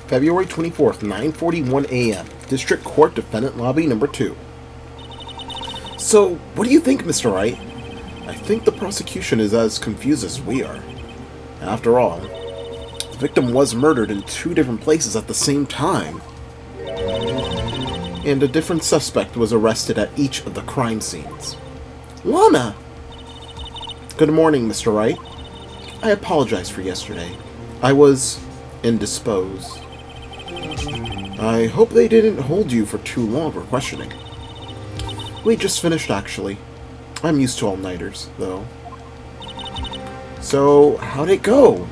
February 24th, 9:41 a.m. District Court Defendant Lobby Number 2. So, what do you think, Mr. Wright? I think the prosecution is as confused as we are. After all, the victim was murdered in 2 different places at the same time. And a different suspect was arrested at each of the crime scenes. Lana! Good morning, Mr. Wright. I apologize for yesterday. I was indisposed. I hope they didn't hold you for too long for questioning. We just finished, actually. I'm used to all-nighters, though. So, how'd it go?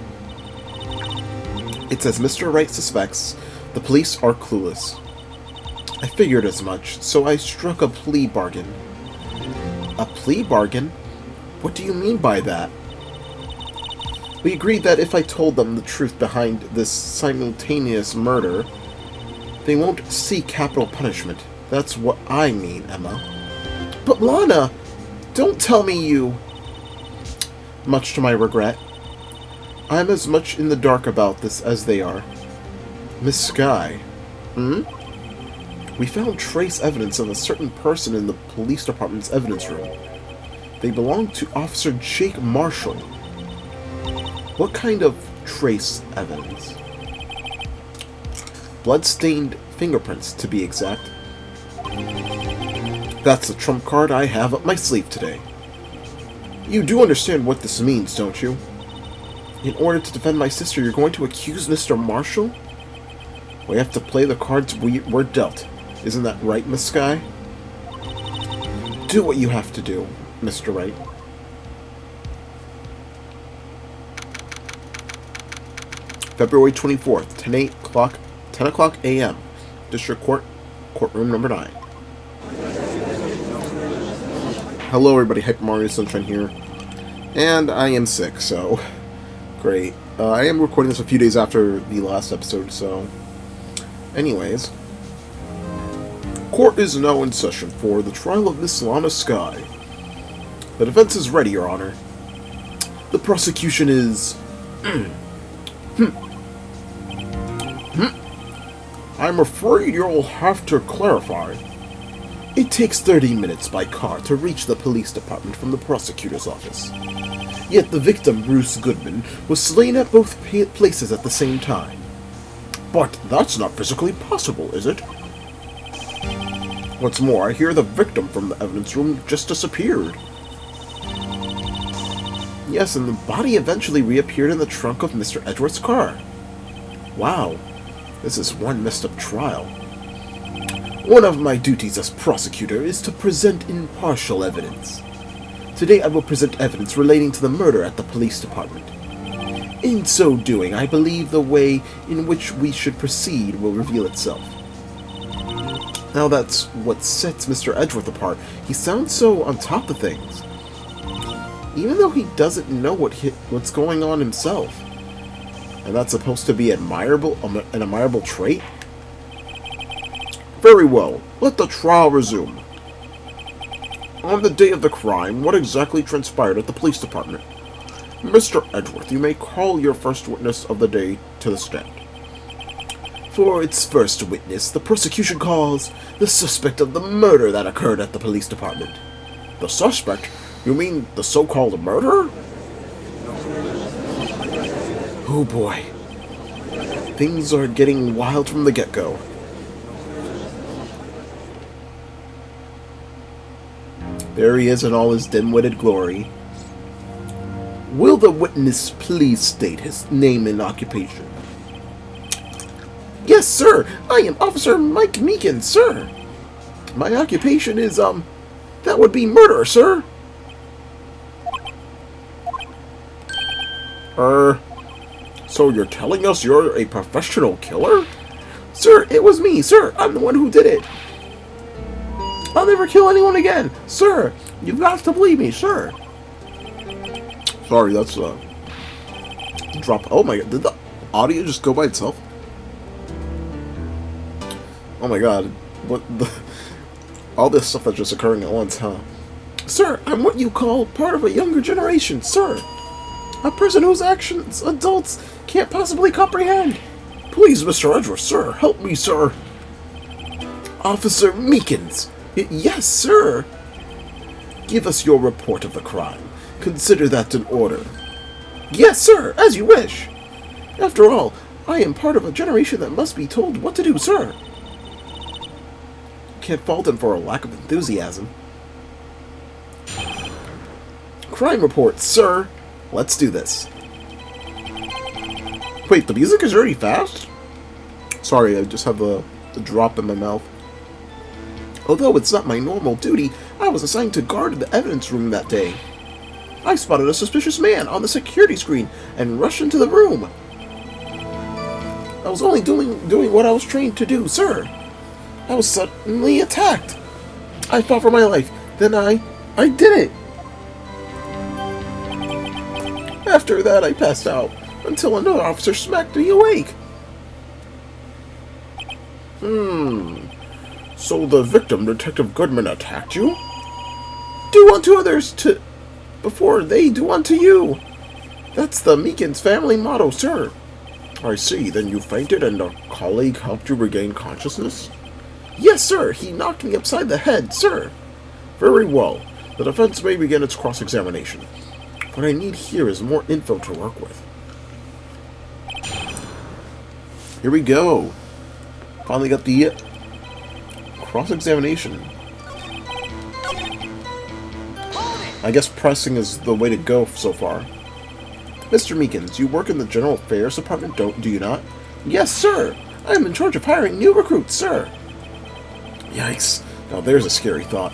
It's as Mr. Wright suspects. The police are clueless. I figured as much, so I struck a plea bargain. A plea bargain? What do you mean by that? We agreed that if I told them the truth behind this simultaneous murder, they won't see capital punishment. That's what I mean, Emma. But Lana, don't tell me you... Much to my regret, I'm as much in the dark about this as they are. Miss Skye. We found trace evidence of a certain person in the police department's evidence room. They belong to Officer Jake Marshall. What kind of trace evidence? Blood-stained fingerprints, to be exact. That's the trump card I have up my sleeve today. You do understand what this means, don't you? In order to defend my sister, you're going to accuse Mr. Marshall? We have to play the cards we're dealt. Isn't that right, Miss Skye? Do what you have to do, Mr. Wright. February 24th, 10 o'clock a.m. District Court, Courtroom Number 9. Hello everybody, Hyper Mario Sunshine here. And I am sick, so... Great. I am recording this a few days after the last episode, so... Anyways. Court is now in session for the trial of Miss Lana Skye. The defense is ready, Your Honor. The prosecution is... I'm afraid you'll have to clarify. It takes 30 minutes by car to reach the police department from the prosecutor's office. Yet the victim, Bruce Goodman, was slain at both places at the same time. But that's not physically possible, is it? What's more, I hear the victim from the evidence room just disappeared. Yes, and the body eventually reappeared in the trunk of Mr. Edgeworth's car. Wow, this is one messed up trial. One of my duties as prosecutor is to present impartial evidence. Today I will present evidence relating to the murder at the police department. In so doing, I believe the way in which we should proceed will reveal itself. Now that's what sets Mr. Edgeworth apart. He sounds so on top of things. Even though he doesn't know what's going on himself. And that's supposed to be an admirable trait? Very well, let the trial resume. On the day of the crime, what exactly transpired at the police department? Mr. Edgeworth, you may call your first witness of the day to the stand. For its first witness, the prosecution calls the suspect of the murder that occurred at the police department. The suspect? You mean the so-called murderer? Oh boy. Things are getting wild from the get-go. There he is in all his dim-witted glory. Will the witness please state his name and occupation? Yes, sir. I am Officer Mike Meekins, sir. My occupation is, that would be murder, sir. So you're telling us you're a professional killer? Sir, it was me, sir. I'm the one who did it. I'll never kill anyone again. Sir, you've got to believe me, sir. Sorry, that's, drop. Oh my god, did the audio just go by itself? Oh my god, what the... All this stuff that's just occurring at once, huh? Sir, I'm what you call part of a younger generation, sir. A person whose actions adults can't possibly comprehend. Please, Mr. Edwards, sir, help me, sir. Officer Meekins. Yes, sir. Give us your report of the crime. Consider that an order. Yes, sir, as you wish. After all, I am part of a generation that must be told what to do, sir. Can't fault him for a lack of enthusiasm. Crime report, sir. Let's do this. Wait, the music is already fast? Sorry, I just have the drop in my mouth. Although it's not my normal duty, I was assigned to guard the evidence room that day. I spotted a suspicious man on the security screen and rushed into the room. I was only doing what I was trained to do, sir. I was suddenly attacked. I fought for my life. Then I did it. After that, I passed out until another officer smacked me awake. So the victim, Detective Goodman, attacked you? Do unto others before they do unto you. That's the Meekins family motto, sir. I see. Then you fainted and a colleague helped you regain consciousness? Yes, sir. He knocked me upside the head, sir. Very well. The defense may begin its cross-examination. What I need here is more info to work with. Here we go. Finally got the cross-examination. I guess pressing is the way to go so far. Mr. Meekins, you work in the General Affairs Department, do you not? Yes, sir. I am in charge of hiring new recruits, sir. Yikes. Now there's a scary thought.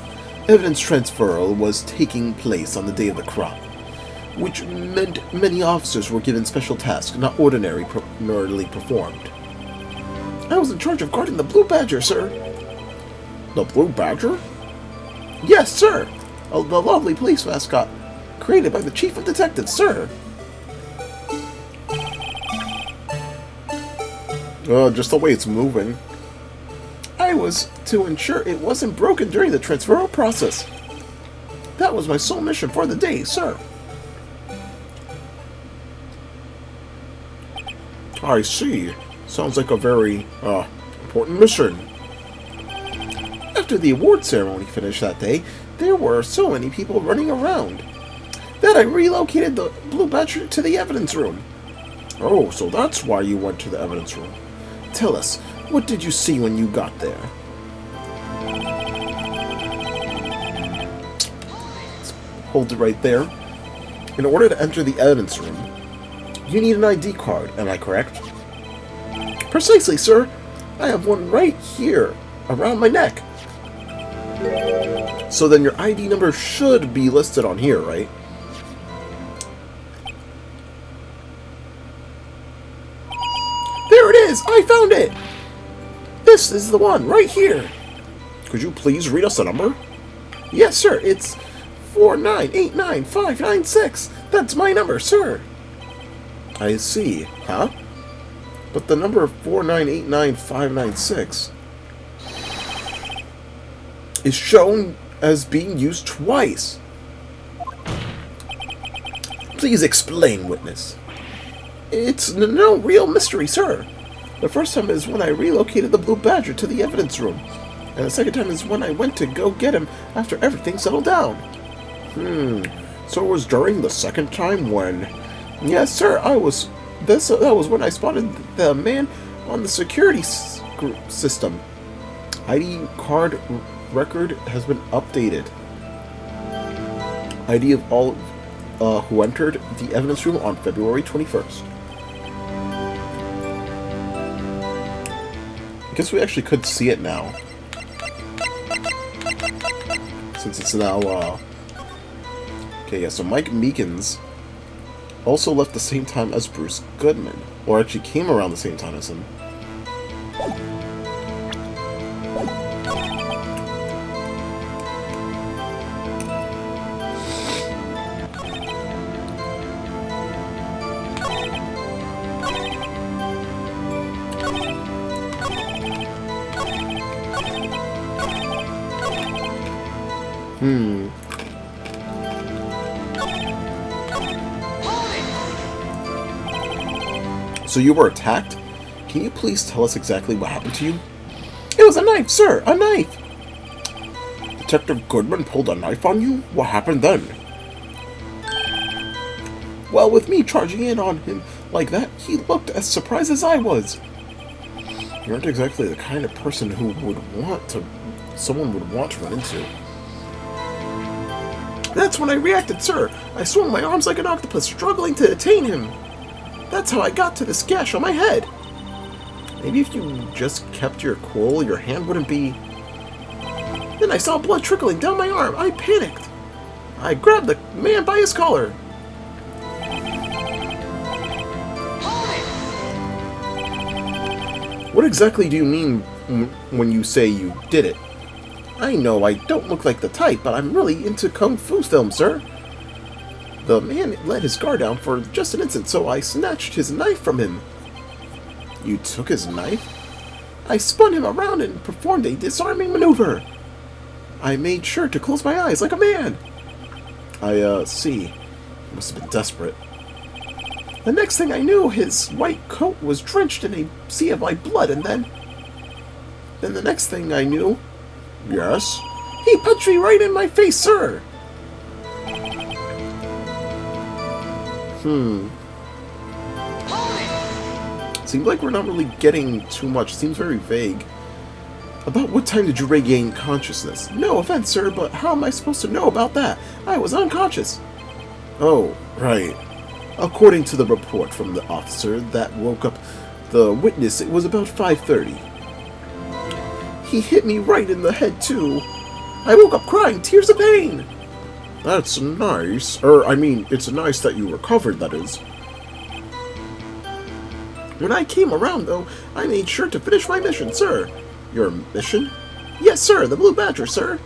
Evidence transfer was taking place on the day of the crime, which meant many officers were given special tasks not ordinarily performed. I was in charge of guarding the Blue Badger, sir. The Blue Badger? Yes, sir. The lovely police mascot created by the Chief of Detectives, sir. Just the way it's moving. I was to ensure it wasn't broken during the transferal process. That was my sole mission for the day, sir. I see. Sounds like a very, important mission. After the award ceremony finished that day, there were so many people running around that I relocated the Blue Badger to the evidence room. Oh, so that's why you went to the evidence room. Tell us, what did you see when you got there? Let's hold it right there. In order to enter the evidence room, you need an ID card, am I correct? Precisely, sir. I have one right here, around my neck. So then your ID number should be listed on here, right? There it is! I found it! This is the one, right here. Could you please read us the number? Yes, sir. It's 4989596. That's my number, sir. I see. Huh? But the number 4989596 is shown as being used twice. Please explain, witness. It's no real mystery, sir. The first time is when I relocated the Blue Badger to the evidence room, and the second time is when I went to go get him after everything settled down. So it was during the second time when... Yes, sir, that was when I spotted the man on the security system. ID card record has been updated. ID of all who entered the evidence room on February 21st. I guess we actually could see it now. Since it's now, Okay, yeah, so Mike Meekins also left the same time as Bruce Goodman. Or actually came around the same time as him. So you were attacked? Can you please tell us exactly what happened to you? It was a knife, sir! A knife! Detective Goodman pulled a knife on you? What happened then? Well, with me charging in on him like that, he looked as surprised as I was. You aren't exactly the kind of person who someone would want to run into. That's when I reacted, sir. I swung my arms like an octopus, struggling to detain him. That's how I got to this gash on my head. Maybe if you just kept your cool, your hand wouldn't be... Then I saw blood trickling down my arm. I panicked. I grabbed the man by his collar. What exactly do you mean when you say you did it? I know I don't look like the type, but I'm really into kung fu films, sir. The man let his guard down for just an instant, so I snatched his knife from him. You took his knife? I spun him around and performed a disarming maneuver. I made sure to close my eyes like a man. I see. He must have been desperate. The next thing I knew, his white coat was drenched in a sea of my blood, and then the next thing I knew... Yes? He punched me right in my face, sir! Seems like we're not really getting too much. Seems very vague. About what time did you regain consciousness? No offense, sir, but how am I supposed to know about that? I was unconscious. Oh, right. According to the report from the officer that woke up the witness, it was about 5:30. He hit me right in the head, too. I woke up crying, tears of pain. That's nice. It's nice that you recovered, that is. When I came around, though, I made sure to finish my mission, sir. Your mission? Yes, sir, the Blue Badger, sir.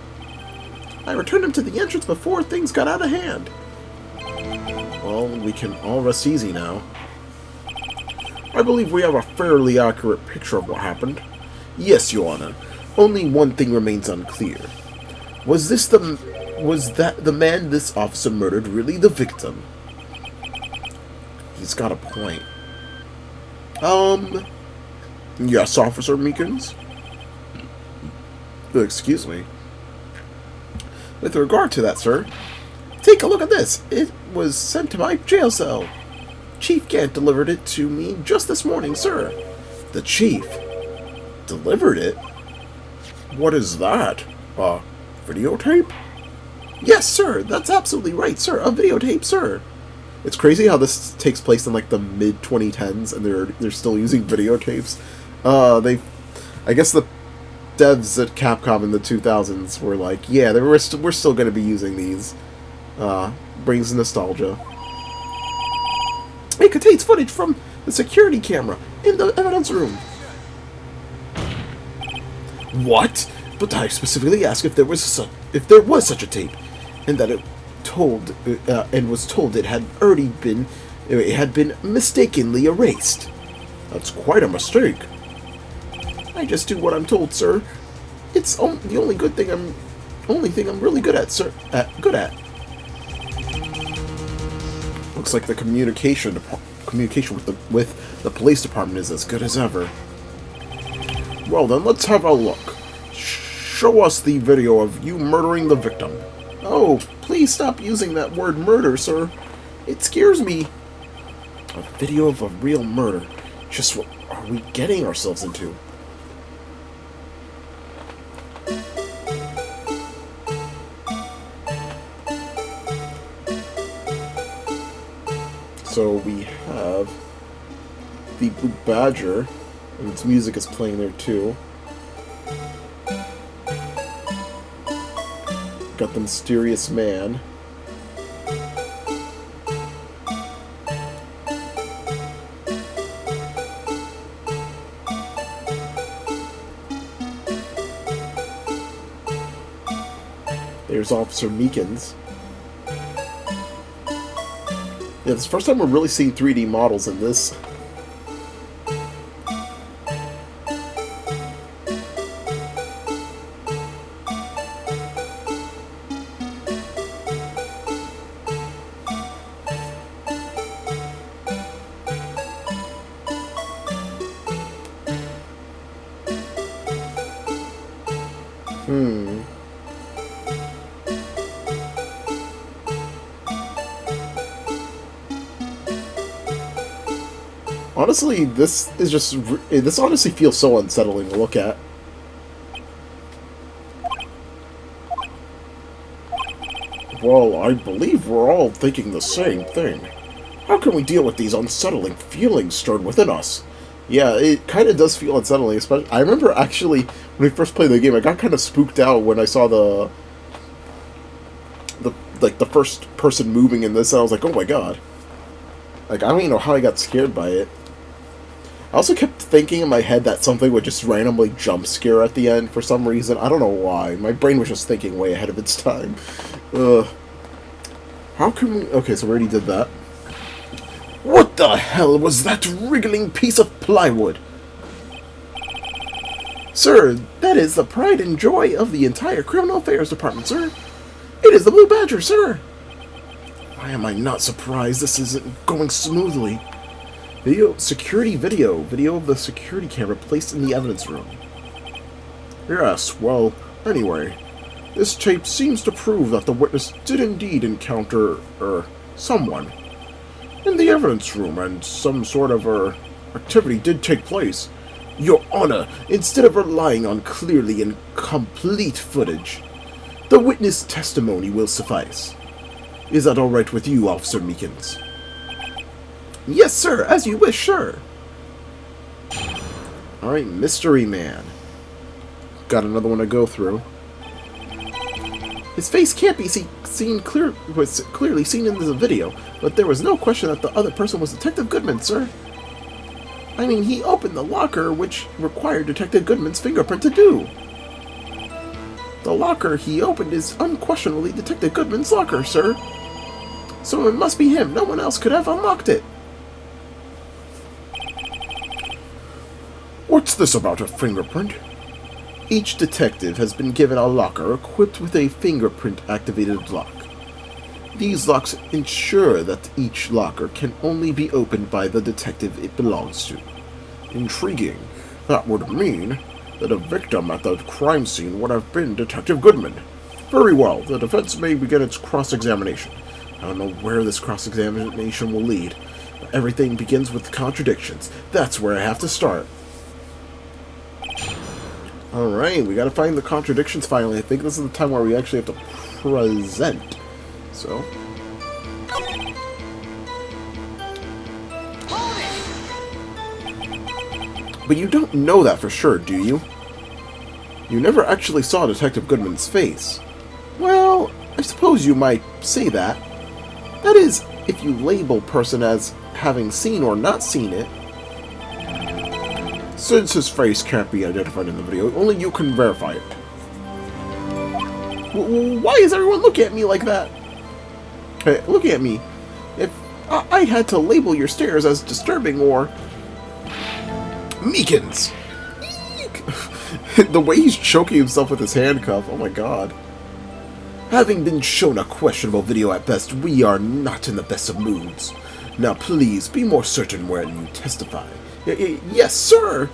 I returned him to the entrance before things got out of hand. Well, we can all rest easy now. I believe we have a fairly accurate picture of what happened. Yes, Your Honor. Only one thing remains unclear. Was that the man this officer murdered really the victim? He's got a point. Yes, Officer Meekins? Excuse me. With regard to that, sir, take a look at this. It was sent to my jail cell. Chief Gant delivered it to me just this morning, sir. The Chief? Delivered it? What is that? Videotape? Yes, sir. That's absolutely right, sir. A videotape, sir. It's crazy how this takes place in like the mid-2010s, and they're still using videotapes. I guess the devs at Capcom in the 2000s were like, yeah, we're still going to be using these. Brings nostalgia. It contains footage from the security camera in the evidence room. What? But I specifically asked if there was such a tape, and that it was told it had been mistakenly erased. That's quite a mistake. I just do what I'm told, sir. It's the only thing I'm really good at, sir. Looks like the communication with the police department is as good as ever. Well then, let's have a look. Show us the video of you murdering the victim. Oh, please stop using that word murder, sir. It scares me. A video of a real murder. Just what are we getting ourselves into? So we have the Blue Badger, and its music is playing there too. Got the mysterious man. There's Officer Meekins. Yeah, this is the first time we're really seeing 3D models in this. Hmm. Honestly, this honestly feels so unsettling to look at. Well, I believe we're all thinking the same thing. How can we deal with these unsettling feelings stirred within us? Yeah, it kind of does feel unsettling, especially... I remember actually, when we first played the game, I got kind of spooked out when I saw the first person moving in this, and I was like, oh my god. Like, I don't even know how I got scared by it. I also kept thinking in my head that something would just randomly jump scare at the end for some reason. I don't know why. My brain was just thinking way ahead of its time. Ugh. How can we... Okay, so we already did that. What the hell was that wriggling piece of plywood? Sir, that is the pride and joy of the entire Criminal Affairs Department, sir. It is the Blue Badger, sir. Why am I not surprised this isn't going smoothly? Video of the security camera placed in the evidence room. Yes, well, anyway, this tape seems to prove that the witness did indeed encounter, someone in the evidence room, and some sort of, activity did take place. Your Honor, instead of relying on clearly and complete footage, the witness testimony will suffice. Is that alright with you, Officer Meekins? Yes, sir, as you wish, sir. Alright, Mystery Man. Got another one to go through. His face can't be was clearly seen in the video, but there was no question that the other person was Detective Goodman, sir. I mean, he opened the locker, which required Detective Goodman's fingerprint to do. The locker he opened is unquestionably Detective Goodman's locker, sir. So it must be him. No one else could have unlocked it. What's this about a fingerprint? Each detective has been given a locker equipped with a fingerprint-activated lock. These locks ensure that each locker can only be opened by the detective it belongs to. Intriguing. That would mean that a victim at the crime scene would have been Detective Goodman. Very well, the defense may begin its cross-examination. I don't know where this cross-examination will lead, but everything begins with contradictions. That's where I have to start. Alright, we gotta find the contradictions finally. I think this is the time where we actually have to present. So. But you don't know that for sure, do you? You never actually saw Detective Goodman's face. Well, I suppose you might say that. That is, if you label person as having seen or not seen it. Since his face can't be identified in the video, only you can verify it. Why is everyone looking at me like that? Hey, look at me. If I had to label your stares as disturbing or... Meekins! The way he's choking himself with his handcuff, oh my god. Having been shown a questionable video at best, we are not in the best of moods. Now please, be more certain when you testify. Yes, sir!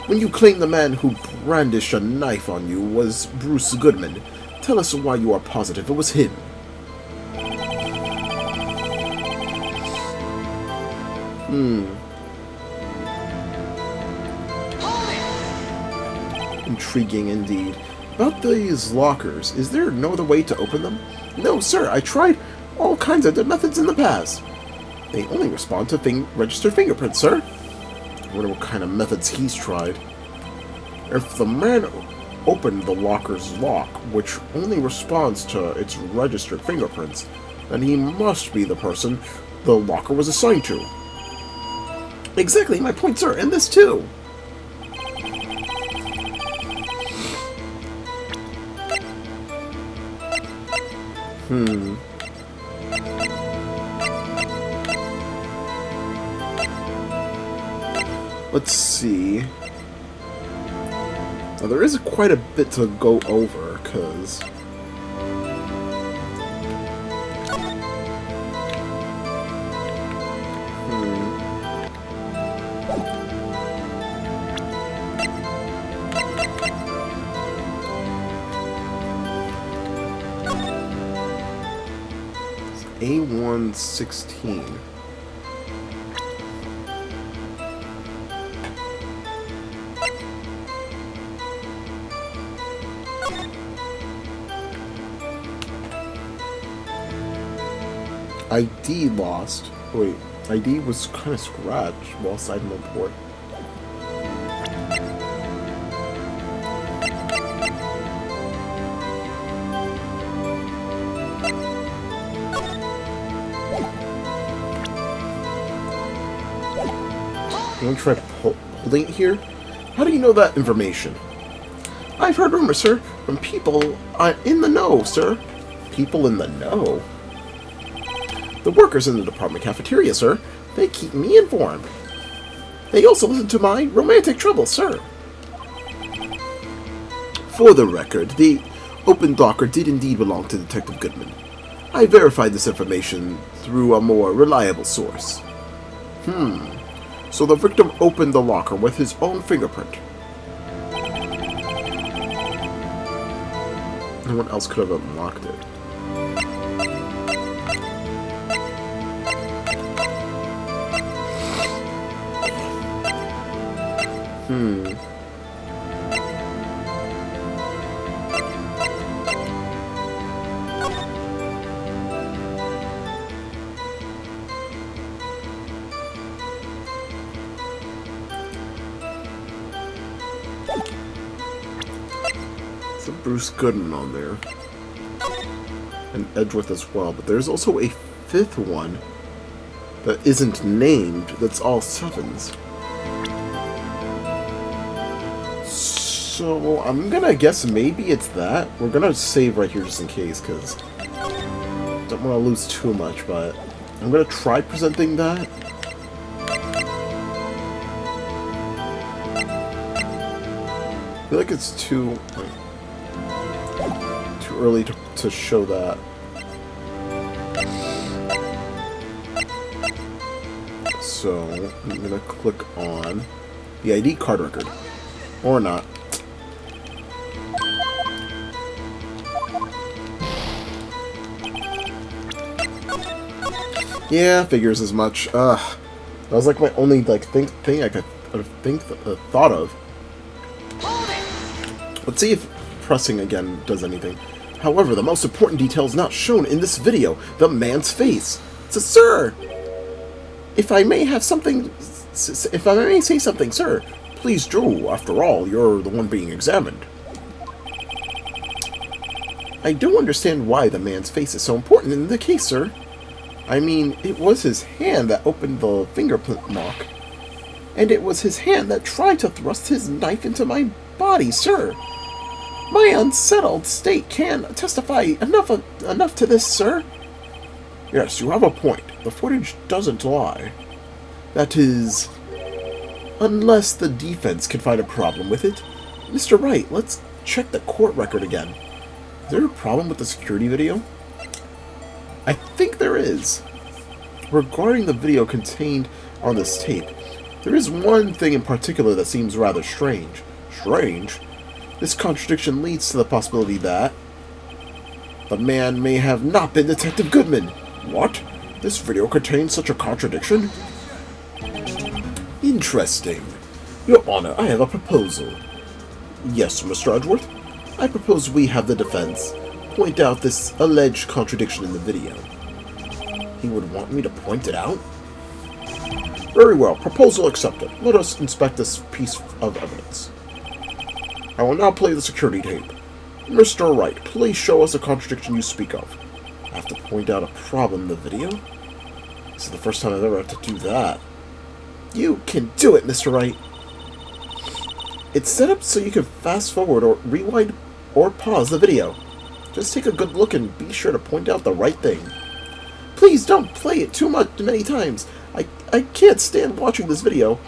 When you claim the man who brandished a knife on you was Bruce Goodman, tell us why you are positive it was him. Intriguing indeed. About these lockers, is there no other way to open them? No, sir, I tried all kinds of methods in the past. They only respond to registered fingerprints, sir. I wonder what kind of methods he's tried. If the man opened the locker's lock, which only responds to its registered fingerprints, then he must be the person the locker was assigned to. Exactly my point, sir, and this too. Let's see. Now, there is quite a bit to go over, because... A116. ID lost. Wait, ID was kind of scratched while side mode port. You want to try holding it here? How do you know that information? I've heard rumors, sir, from people in the know, sir. People in the know? The workers in the department cafeteria, sir. They keep me informed. They also listen to my romantic troubles, sir. For the record, the open locker did indeed belong to Detective Goodman. I verified this information through a more reliable source. So the victim opened the locker with his own fingerprint. No one else could have unlocked it. It's a Bruce Goodman on there. And Edgeworth as well, but there's also a fifth one that isn't named, that's all sevens. So I'm gonna guess maybe it's that. We're gonna save right here just in case, because don't want to lose too much, but I'm gonna try presenting that. I feel like it's too early to show that. So I'm gonna click on the ID card record, or not. Yeah, figures as much. That was like my only thing I could thought of. Let's see if pressing again does anything. However, the most important detail is not shown in this video: the man's face. So, sir, if I may say something, sir, please do. After all, you're the one being examined. I don't understand why the man's face is so important in the case, sir. I mean, it was his hand that opened the fingerprint lock, and it was his hand that tried to thrust his knife into my body, sir. My unsettled state can testify enough to this, sir. Yes, you have a point. The footage doesn't lie. That is, unless the defense can find a problem with it. Mr. Wright, let's check the court record again. Is there a problem with the security video? I think there is. Regarding the video contained on this tape, there is one thing in particular that seems rather strange. Strange? This contradiction leads to the possibility that the man may have not been Detective Goodman. What? This video contains such a contradiction? Interesting. Your Honor, I have a proposal. Yes, Mr. Edgeworth? I propose we have the defense point out this alleged contradiction in the video. He would want me to point it out? Very well, proposal accepted. Let us inspect this piece of evidence. I will now play the security tape. Mr. Wright, please show us the contradiction you speak of. I have to point out a problem in the video? This is the first time I've ever had to do that. You can do it, Mr. Wright. It's set up so you can fast forward or rewind or pause the video. Just take a good look and be sure to point out the right thing. Please don't play it too many times. I can't stand watching this video.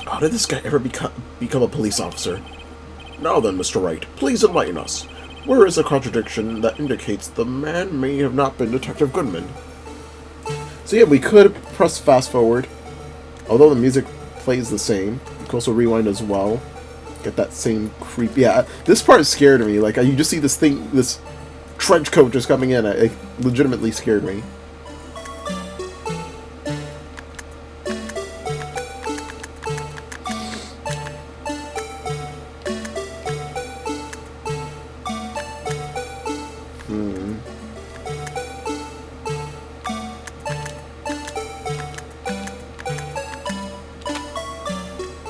How did this guy ever become a police officer? Now then, Mr. Wright, please enlighten us. Where is a contradiction that indicates the man may have not been Detective Goodman? So yeah, we could press fast forward. Although the music plays the same. You can also rewind as well. Get that same creep. Yeah, this part scared me. Like, you just see this trench coat just coming in. It legitimately scared me.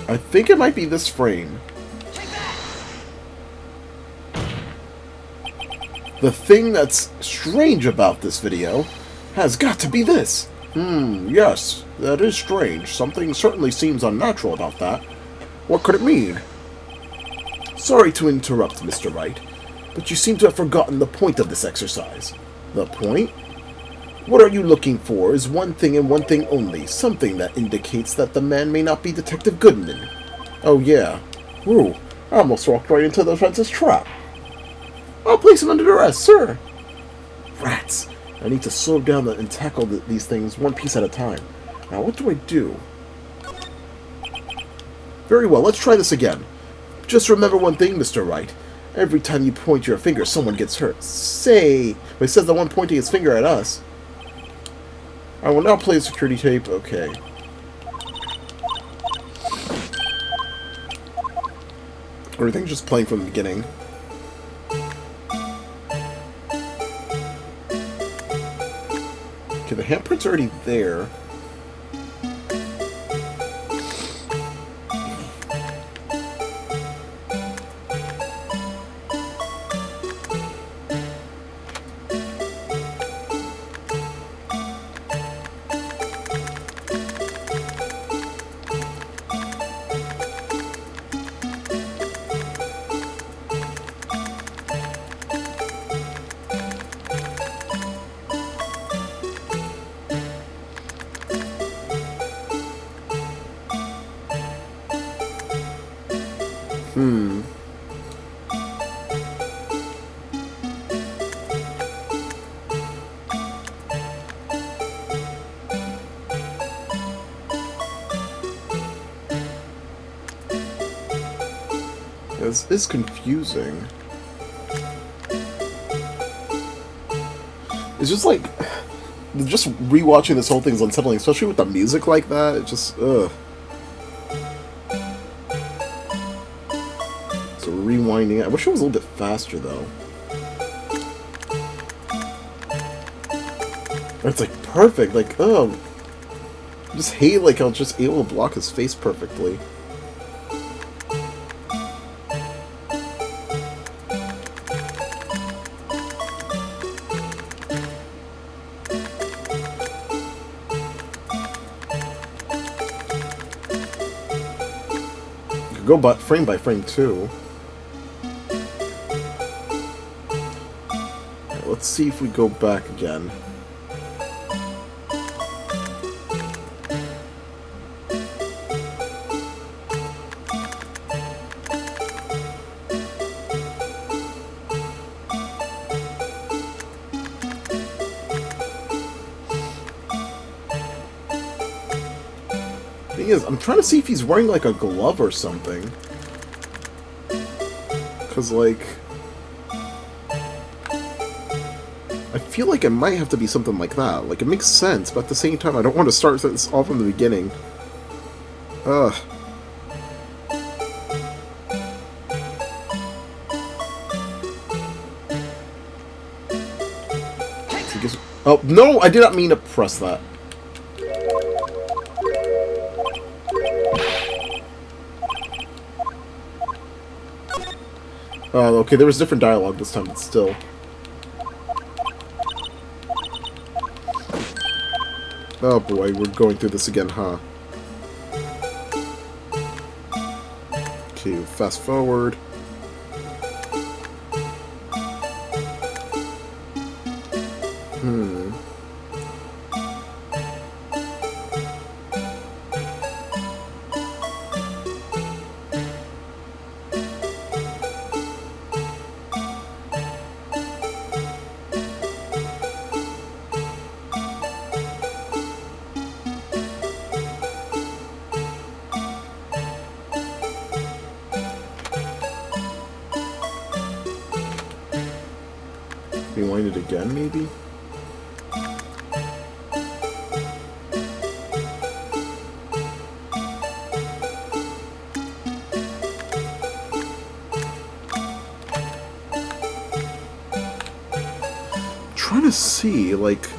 I think it might be this frame. The thing that's strange about this video has got to be this. Yes, that is strange. Something certainly seems unnatural about that. What could it mean? Sorry to interrupt, Mr. Wright, but you seem to have forgotten the point of this exercise. The point? What are you looking for is one thing and one thing only, something that indicates that the man may not be Detective Goodman. Oh yeah. Whew, I almost walked right into the fence's trap. I'll place him under arrest, sir. Rats. I need to slow down and tackle these things one piece at a time. Now, what do I do? Very well, let's try this again. Just remember one thing, Mr. Wright. Every time you point your finger, someone gets hurt. Say... But it says the one pointing his finger at us. I will now play the security tape. Okay. Everything's just playing from the beginning. Okay, the handprint's already there. This is confusing. It's just like... Just rewatching this whole thing is unsettling, especially with the music like that. It just... ugh. So rewinding it. I wish it was a little bit faster, though. It's like perfect. Like, oh. I just hate like I was just able to block his face perfectly. Go frame by frame too. Right, let's see if we go back again. Thing is, I'm trying to see if he's wearing like a glove or something. Cause like, I feel like it might have to be something like that. Like it makes sense, but at the same time, I don't want to start this all from the beginning. Ugh. Oh no! I did not mean to press that. Oh, okay, there was different dialogue this time, but still. Oh boy, we're going through this again, huh? Okay, fast forward. rewind it again, maybe? Trying to see, like...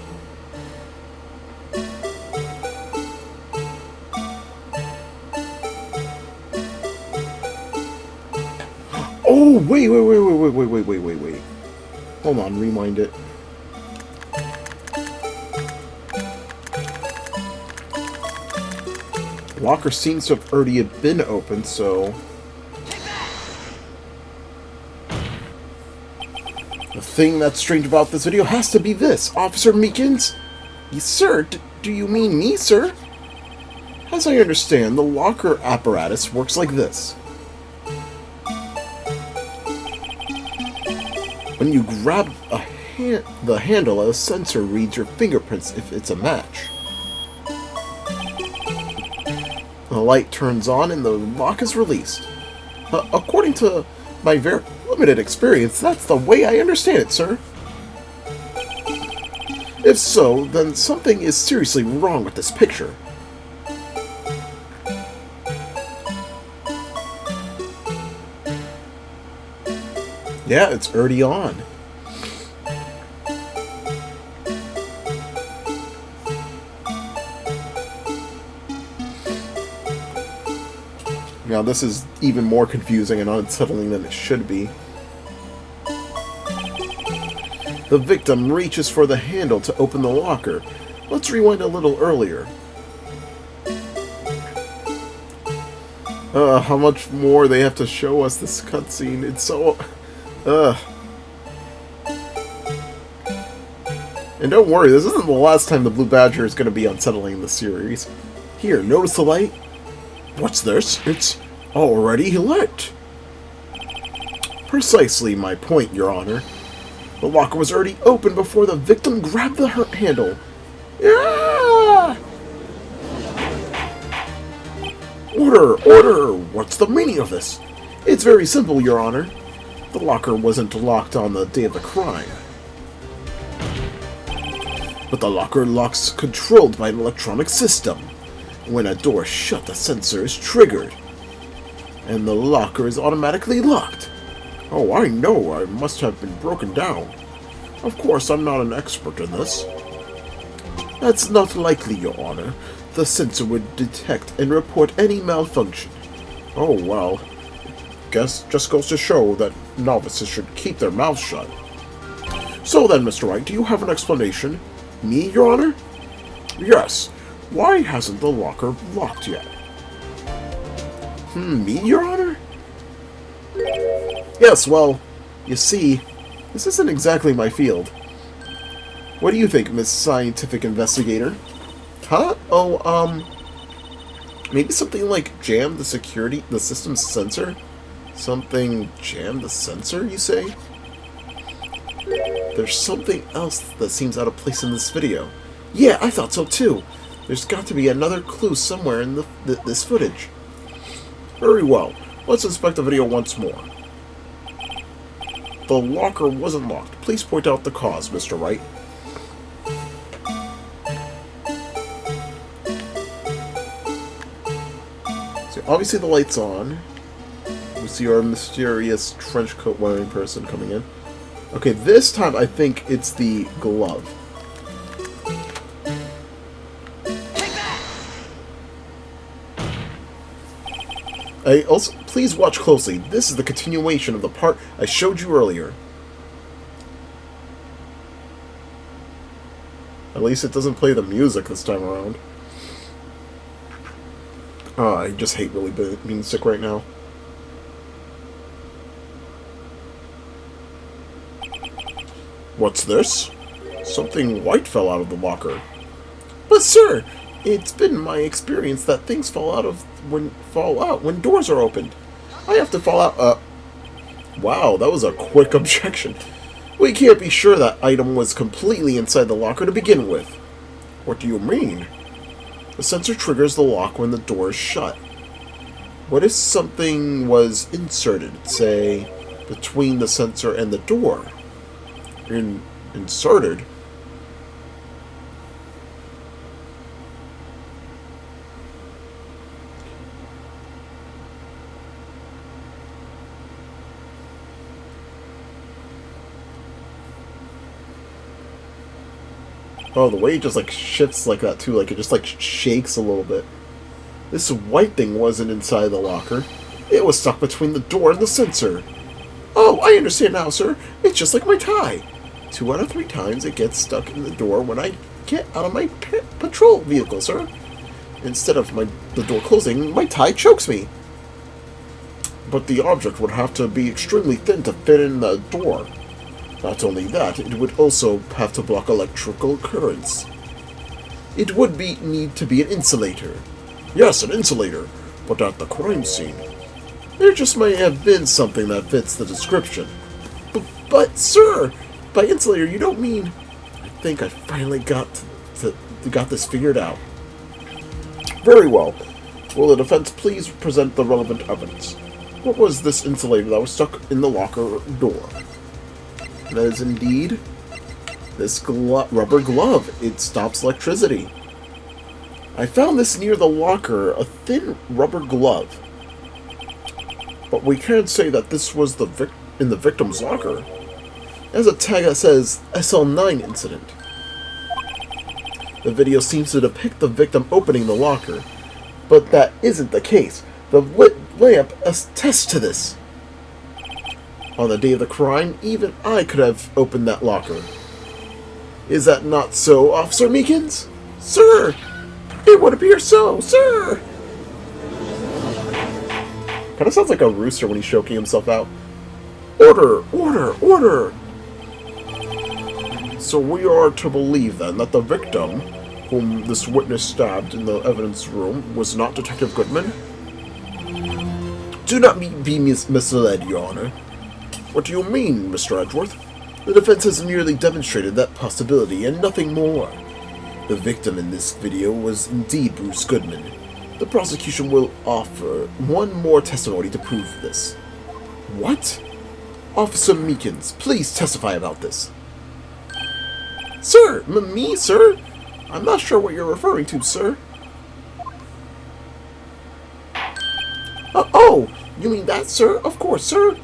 Oh, wait. Hold on, rewind it. Locker seems to have already been opened, so... The thing that's strange about this video has to be this. Officer Meekins? Yes, sir. Do you mean me, sir? As I understand, the locker apparatus works like this. When you grab the handle, a sensor reads your fingerprints if it's a match. The light turns on and the lock is released. According to my very limited experience, that's the way I understand it, sir. If so, then something is seriously wrong with this picture. Yeah, it's already on. Now this is even more confusing and unsettling than it should be. The victim reaches for the handle to open the locker. Let's rewind a little earlier. How much more they have to show us this cutscene. It's so... And don't worry, this isn't the last time the Blue Badger is going to be unsettling in the series. Here, notice the light? What's this? It's already lit. Precisely my point, Your Honor. The locker was already open before the victim grabbed the handle. Yeah! Order! Order! What's the meaning of this? It's very simple, Your Honor. The locker wasn't locked on the day of the crime. But the locker lock's controlled by an electronic system. When a door is shut, the sensor is triggered. And the locker is automatically locked. Oh, I know. I must have been broken down. Of course, I'm not an expert in this. That's not likely, Your Honor. The sensor would detect and report any malfunction. Oh, well. Guess just goes to show that novices should keep their mouths shut. So then, Mr. Wright, do you have an explanation? Me, Your Honor? Yes. Why hasn't the locker locked yet? Me, Your Honor? Yes, well, you see, this isn't exactly my field. What do you think, Miss Scientific Investigator? Huh? Oh, maybe something like jam the system's sensor? Something jam the sensor, you say? There's something else that seems out of place in this video. Yeah, I thought so too. There's got to be another clue somewhere in this footage. Very well. Let's inspect the video once more. The locker wasn't locked. Please point out the cause, Mr. Wright. So obviously the light's on. We see our mysterious trench coat wearing person coming in. Okay, this time I think it's the glove. Also, please watch closely. This is the continuation of the part I showed you earlier. At least it doesn't play the music this time around. I just hate really being sick right now. What's this? Something white fell out of the locker. But sir, it's been my experience that things fall out when doors are opened. I have to fall out. Wow, that was a quick objection. We can't be sure that item was completely inside the locker to begin with. What do you mean? The sensor triggers the lock when the door is shut. What if something was inserted, say, between the sensor and the door? Inserted? Oh, the way it just, like, shifts like that, too. Like, it just, like, shakes a little bit. This white thing wasn't inside the locker. It was stuck between the door and the sensor. Oh, I understand now, sir. It's just like my tie. 2 out of 3 times it gets stuck in the door when I get out of my patrol vehicle, sir. Instead of the door closing, my tie chokes me. But the object would have to be extremely thin to fit in the door. Not only that, it would also have to block electrical currents. It would need to be an insulator. Yes, an insulator, but at the crime scene. There just might have been something that fits the description. But sir, by insulator you don't mean... I think I finally got this figured out. Very well. Will the defense please present the relevant evidence? What was this insulator that was stuck in the locker door? That is indeed this rubber glove. It stops electricity. I found this near the locker, a thin rubber glove. But we can't say that this was in the victim's locker. It has a tag that says SL9 incident. The video seems to depict the victim opening the locker, but that isn't the case. The lit lamp attests to this. On the day of the crime, even I could have opened that locker. Is that not so, Officer Meekins? Sir! It would appear so, sir! Kind of sounds like a rooster when he's choking himself out. Order! Order! Order! So we are to believe, then, that the victim, whom this witness stabbed in the evidence room, was not Detective Goodman? Do not be misled, Your Honor. What do you mean, Mr. Edgeworth? The defense has merely demonstrated that possibility and nothing more. The victim in this video was indeed Bruce Goodman. The prosecution will offer one more testimony to prove this. What? Officer Meekins, please testify about this. Sir! Me, sir? I'm not sure what you're referring to, sir. Oh! You mean that, sir? Of course, sir.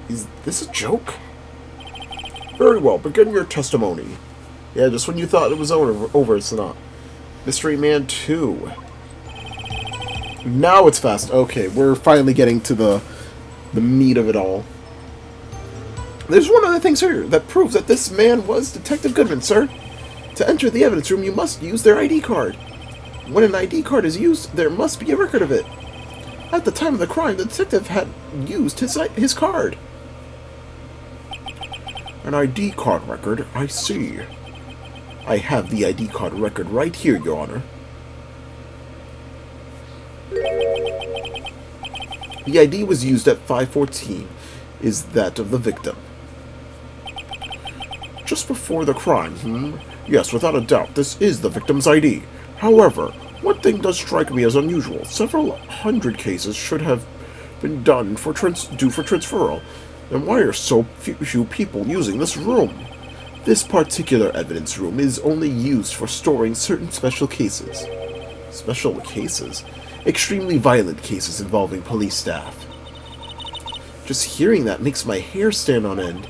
Is this a joke? Very well, begin your testimony. Yeah, just when you thought it was over, it's not. Mystery Man 2. Now it's fast. Okay, we're finally getting to the meat of it all. There's one other thing, sir, that proves that this man was Detective Goodman, sir. To enter the evidence room, you must use their ID card. When an ID card is used, there must be a record of it. At the time of the crime, the detective had used his card. An ID card record? I see. I have the ID card record right here, Your Honor. The ID was used at 5:14. Is that of the victim. Just before the crime, Yes, without a doubt, this is the victim's ID. However, one thing does strike me as unusual. Several hundred cases should have been done for transferal. Then why are so few people using this room? This particular evidence room is only used for storing certain special cases. Special cases? Extremely violent cases involving police staff. Just hearing that makes my hair stand on end.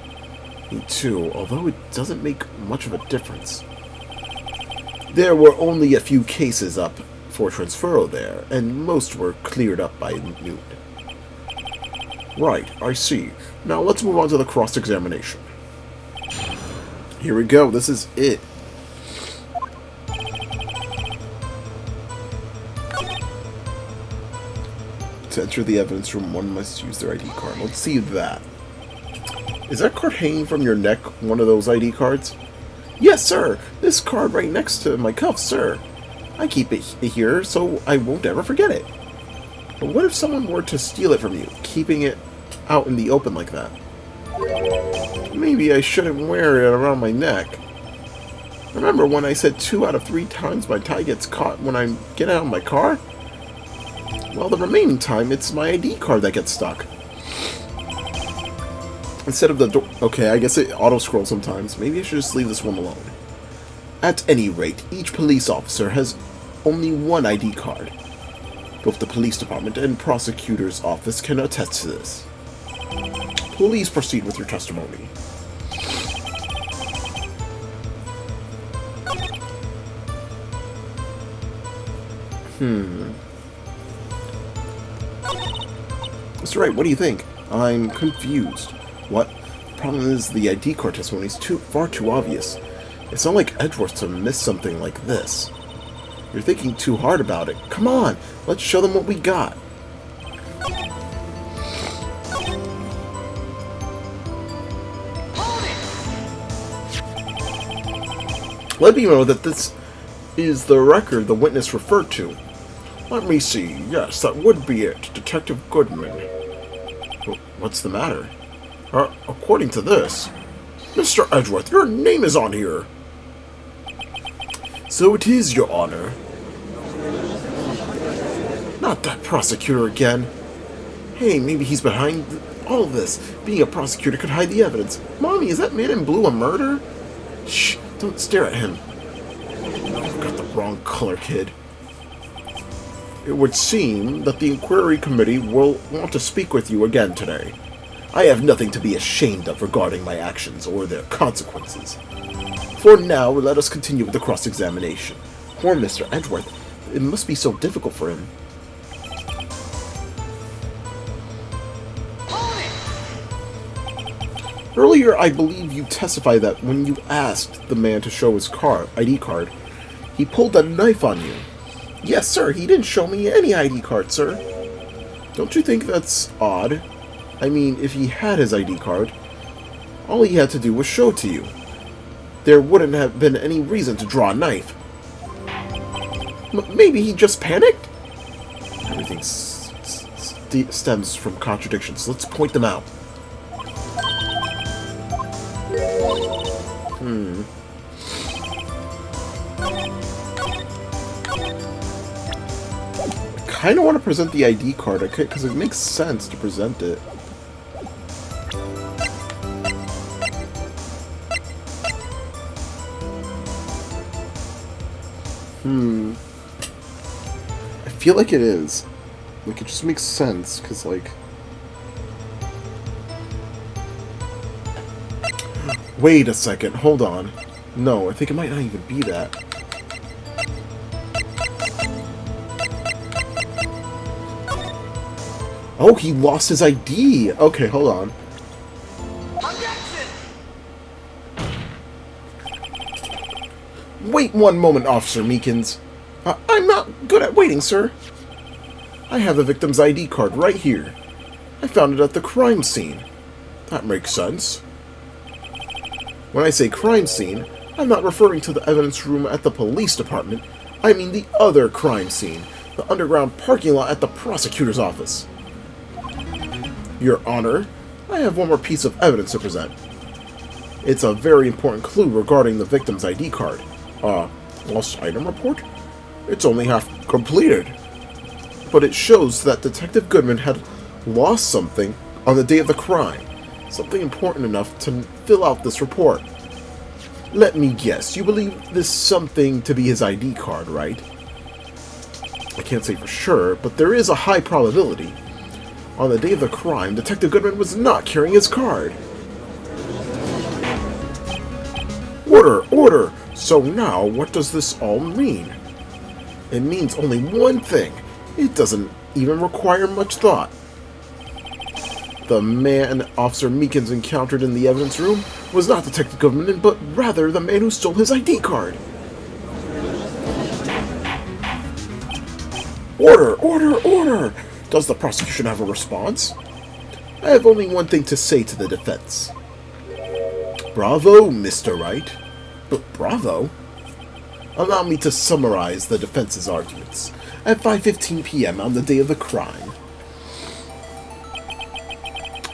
Me too, although it doesn't make much of a difference. There were only a few cases up for transferal there, and most were cleared up by noon. Right, I see. Now let's move on to the cross-examination. Here we go, this is it. To enter the evidence room, one must use their ID card. Let's see that. Is that card hanging from your neck, one of those ID cards? Yes, sir! This card right next to my cuff, sir. I keep it here so I won't ever forget it. But what if someone were to steal it from you, keeping it out in the open like that? Maybe I shouldn't wear it around my neck. Remember when I said 2 out of 3 times my tie gets caught when I get out of my car? Well, the remaining time, it's my ID card that gets stuck. Instead of the door... Okay, I guess it auto-scrolls sometimes. Maybe I should just leave this one alone. At any rate, each police officer has only one ID card. Both the police department and prosecutor's office can attest to this. Please proceed with your testimony. Mr. Wright, what do you think? I'm confused. What? The problem is the ID card testimony is far too obvious. It's not like Edgeworth to miss something like this. You're thinking too hard about it. Come on, let's show them what we got. Let me know that this is the record the witness referred to. Let me see. Yes, that would be it. Detective Goodman. What's the matter? According to this, Mr. Edgeworth, your name is on here. So it is, Your Honor. Not that prosecutor again. Hey, maybe he's behind all this. Being a prosecutor could hide the evidence. Mommy, is that man in blue a murderer? Shh, don't stare at him. I've got the wrong color, kid. It would seem that the inquiry committee will want to speak with you again today. I have nothing to be ashamed of regarding my actions or their consequences. For now, let us continue with the cross-examination. Poor Mr. Edgeworth. It must be so difficult for him. Earlier, I believe you testified that when you asked the man to show his ID card, he pulled a knife on you. Yes, sir, he didn't show me any ID card, sir. Don't you think that's odd? I mean, if he had his ID card, all he had to do was show it to you. There wouldn't have been any reason to draw a knife. Maybe he just panicked? Everything stems from contradictions. Let's point them out. I kind of want to present the ID card, because it makes sense to present it. I feel like it is. Like, it just makes sense, because, like... Wait a second, hold on. No, I think it might not even be that. Oh, he lost his ID! Okay, hold on. Wait one moment, Officer Meekins. I'm not good at waiting, sir. I have the victim's ID card right here. I found it at the crime scene. That makes sense. When I say crime scene, I'm not referring to the evidence room at the police department. I mean the other crime scene, the underground parking lot at the prosecutor's office. Your Honor, I have one more piece of evidence to present. It's a very important clue regarding the victim's ID card. Lost item report? It's only half completed. But it shows that Detective Goodman had lost something on the day of the crime. Something important enough to fill out this report. Let me guess, you believe this something to be his ID card, right? I can't say for sure, but there is a high probability. On the day of the crime, Detective Goodman was not carrying his card. Order! Order! So now, what does this all mean? It means only one thing. It doesn't even require much thought. The man Officer Meekins encountered in the evidence room was not Detective Goodman, but rather the man who stole his ID card. Order! Order! Order! Does the prosecution have a response? I have only one thing to say to the defense. Bravo, Mr. Wright. But bravo? Allow me to summarize the defense's arguments. At 5:15 p.m. on the day of the crime,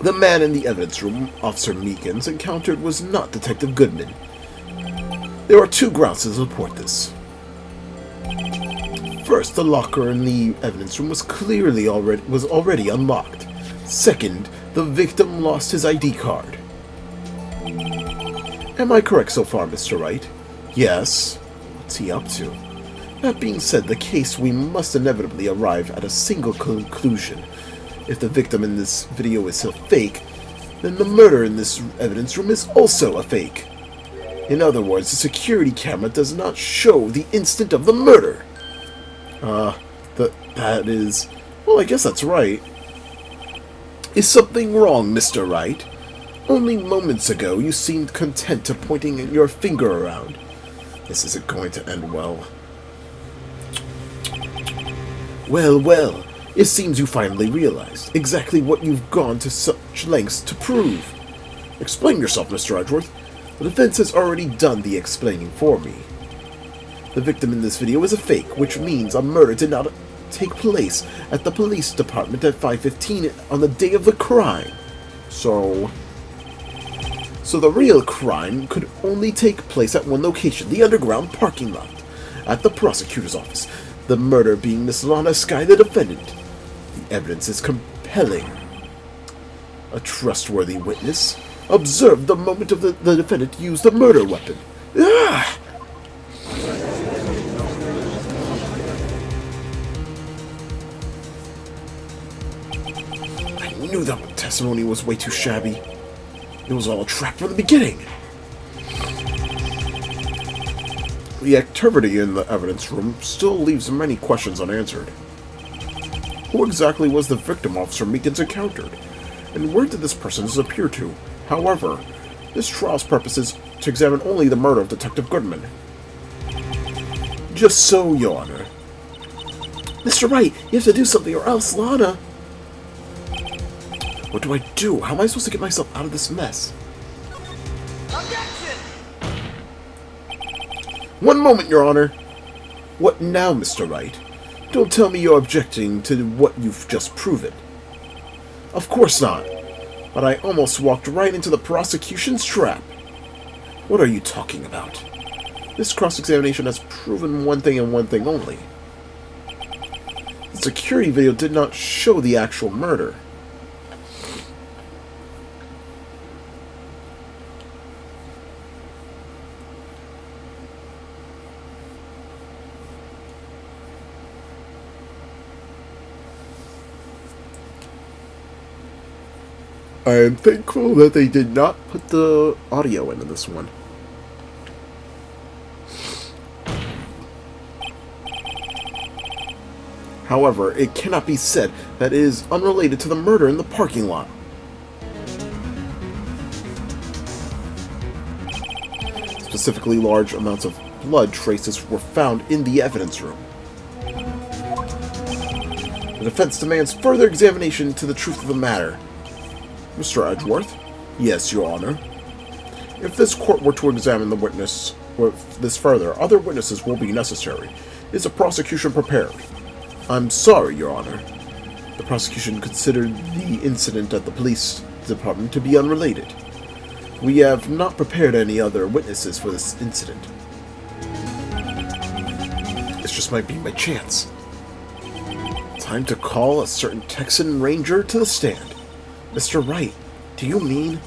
the man in the evidence room Officer Meekins encountered was not Detective Goodman. There are two grounds to support this. First, the locker in the evidence room was already unlocked. Second, the victim lost his ID card. Am I correct so far, Mr. Wright? Yes. What's he up to? That being said, the case we must inevitably arrive at a single conclusion. If the victim in this video is a fake, then the murder in this evidence room is also a fake. In other words, the security camera does not show the instant of the murder. That is... Well, I guess that's right. Is something wrong, Mr. Wright? Only moments ago, you seemed content to pointing your finger around. This isn't going to end well. Well, it seems you finally realized exactly what you've gone to such lengths to prove. Explain yourself, Mr. Edgeworth. The defense has already done the explaining for me. The victim in this video is a fake, which means a murder did not take place at the police department at 5:15 on the day of the crime. So the real crime could only take place at one location, the underground parking lot, at the prosecutor's office, the murder being Miss Lana Skye, the defendant. The evidence is compelling. A trustworthy witness observed the moment of the defendant used the murder weapon. Ah! I knew that testimony was way too shabby. It was all a trap from the beginning. The activity in the evidence room still leaves many questions unanswered. Who exactly was the victim Officer Meekins encountered? And where did this person disappear to? However, this trial's purpose is to examine only the murder of Detective Goodman. Just so, Your Honor. Mr. Wright, you have to do something or else, Lana. What do I do? How am I supposed to get myself out of this mess? Objection! One moment, Your Honor. What now, Mr. Wright? Don't tell me you're objecting to what you've just proven. Of course not. But I almost walked right into the prosecution's trap. What are you talking about? This cross-examination has proven one thing and one thing only. The security video did not show the actual murder. I am thankful that they did not put the audio into this one. However, it cannot be said that it is unrelated to the murder in the parking lot. Specifically, large amounts of blood traces were found in the evidence room. The defense demands further examination into the truth of the matter. Mr. Edgeworth? Yes, Your Honor. If this court were to examine the witness with this further, other witnesses will be necessary. Is the prosecution prepared? I'm sorry, Your Honor. The prosecution considered the incident at the police department to be unrelated. We have not prepared any other witnesses for this incident. This just might be my chance. Time to call a certain Texan Ranger to the stand. Mr. Wright, do you mean?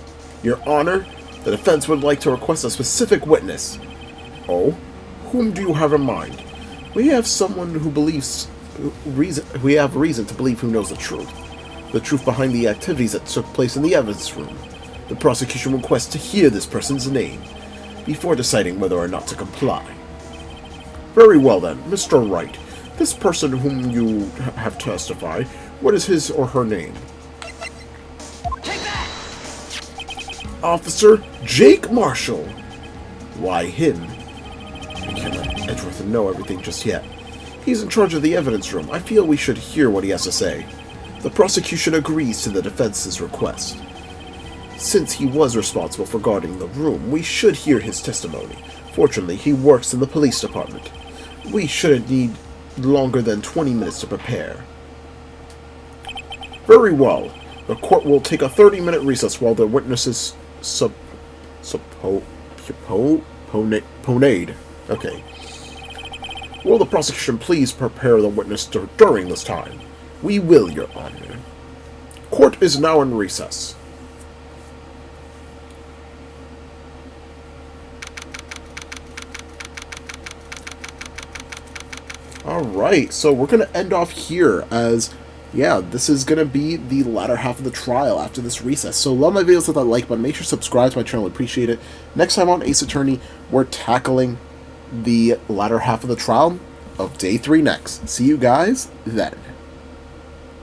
Your Honor, the defense would like to request a specific witness. Oh? Whom do you have in mind? We have someone who believes... we have reason to believe who knows the truth. The truth behind the activities that took place in the evidence room. The prosecution requests to hear this person's name before deciding whether or not to comply. Very well then, Mr. Wright. This person whom you have testified, what is his or her name? Officer Jake Marshall. Why him? I can't let Edgeworth know everything just yet. He's in charge of the evidence room. I feel we should hear what he has to say. The prosecution agrees to the defense's request. Since he was responsible for guarding the room, we should hear his testimony. Fortunately, he works in the police department. We shouldn't need longer than 20 minutes to prepare. Very well. The court will take a 30-minute recess while the witnesses ponade. Okay. Will the prosecution please prepare the witness during this time? We will, Your Honor. Court is now in recess. Alright, so we're going to end off here as, yeah, this is going to be the latter half of the trial after this recess. So love my videos, hit that like button, make sure to subscribe to my channel, appreciate it. Next time on Ace Attorney, we're tackling the latter half of the trial of day 3 next. See you guys then.